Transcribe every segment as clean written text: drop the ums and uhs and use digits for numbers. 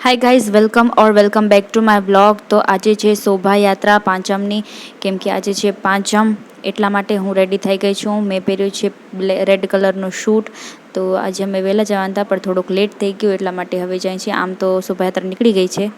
Hi guys welcome back to my blog. तो आज है शोभा यात्रा પાંચમની કેમ કે આજે છે પાંચમ એટલા માટે હું રેડી થઈ ગઈ છું। મેં પહેર્યું છે રેડ કલરનું શૂટ। તો આજે અમે વહેલા જવાના હતા પણ થોડુંક લેટ થઈ ગયું એટલા માટે હવે જાય છે। આમ તો શોભાયાત્રા નીકળી ગઈ છે।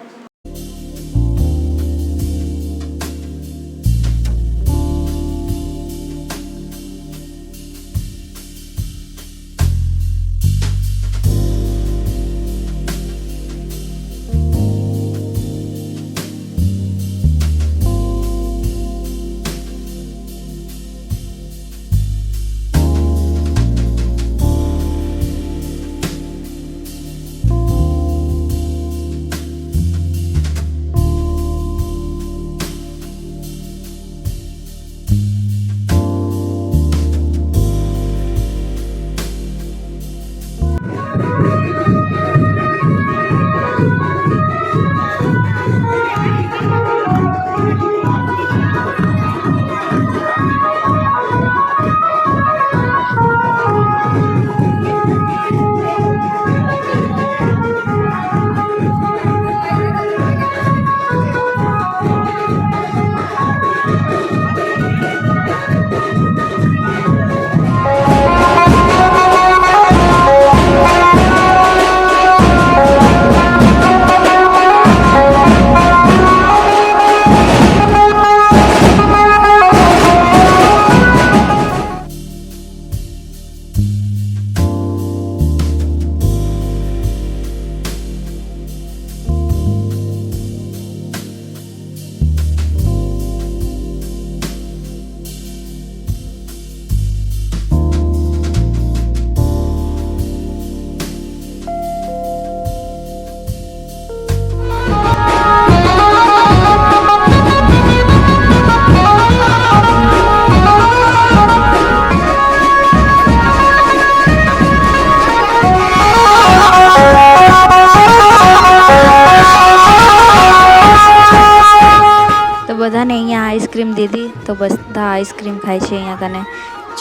બધાને અહીંયા આઈસ્ક્રીમ દીધી તો બધા આઈસ્ક્રીમ ખાય છે। અહીંયા કને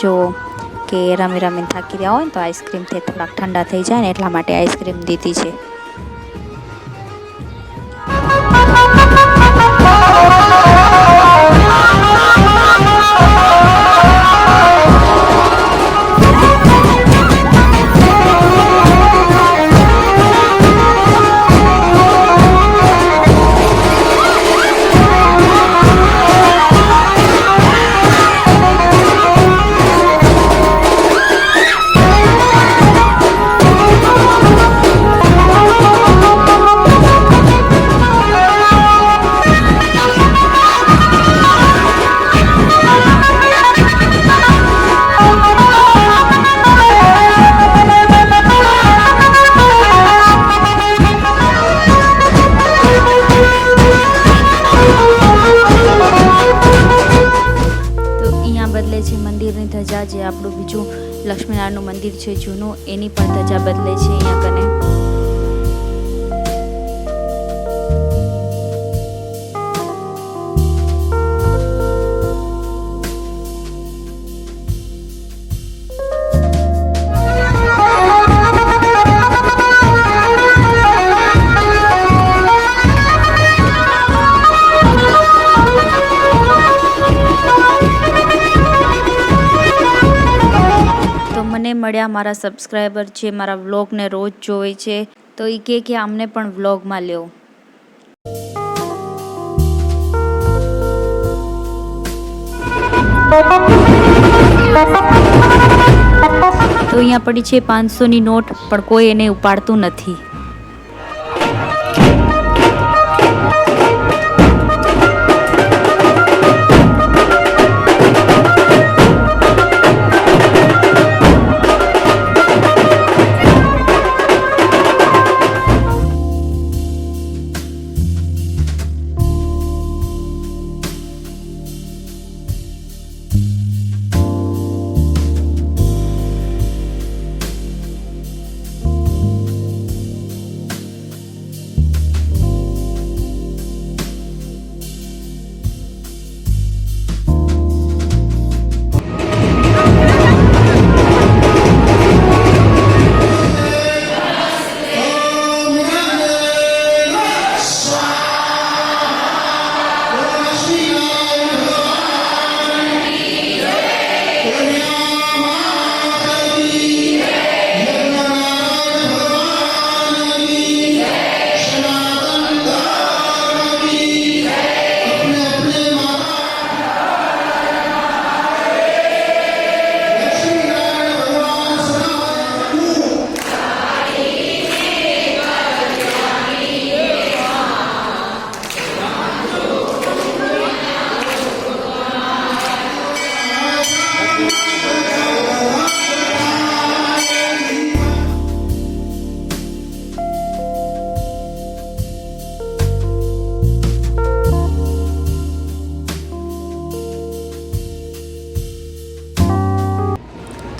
જો કે રમી રમીને થાકી રહ્યા હોય ને તો આઈસ્ક્રીમથી થોડાક ઠંડા થઈ જાય ને એટલા માટે આઈસ્ક્રીમ દીધી છે। બદલે છે મંદિરની ધજા, જે આપણું બીજું લક્ષ્મીનારાયણનું મંદિર છે જૂનું, એની પણ ધજા બદલે છે અહીંયા કને। મને મળ્યા મારા સબસ્ક્રાઈબર જે મારા વ્લોગને રોજ જોવે છે, તો એ કે અમને પણ વ્લોગમાં લ્યો। તો અહીંયા પડી છે 500ની નોટ, પણ કોઈ એને ઉપાડતું નથી।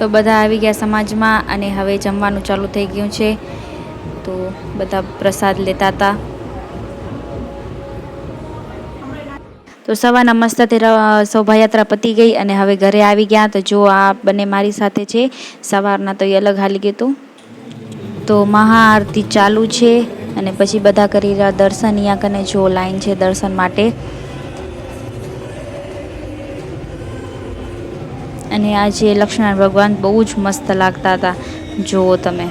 તો બધા આવી ગયા સમાજમાં અને હવે જમવાનું ચાલુ થઈ ગયું છે. તો બધા પ્રસાદ લેતા હતા. તો સવારના મસ્ત શોભાયાત્રા પતી ગઈ અને હવે ઘરે આવી ગયા. તો જો આ બંને મારી સાથે છે. સવારના તો એ અલગ હાલી ગયું હતું. તો મહાઆરતી ચાલુ છે અને પછી બધા કરી રહ્યા દર્શન. અહીંયા કને જો લાઈન છે દર્શન માટે. અને આજે લક્ષ્મણ ભગવાન બહુ જ મસ્ત લાગતા હતા, જુઓ તમે.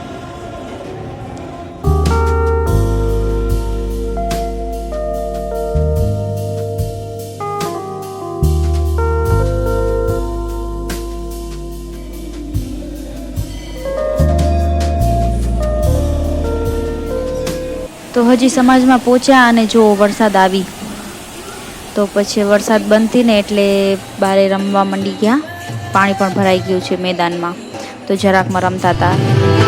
તો હજી સમાજમાં પહોંચ્યા અને જો વરસાદ આવી. તો પછી વરસાદ બંધ થઈ ને એટલે બારે રમવા માંડી ગયા. પાણી પણ ભરાઈ ગયું છે મેદાનમાં. તો જરાકમાં રમતા હતા.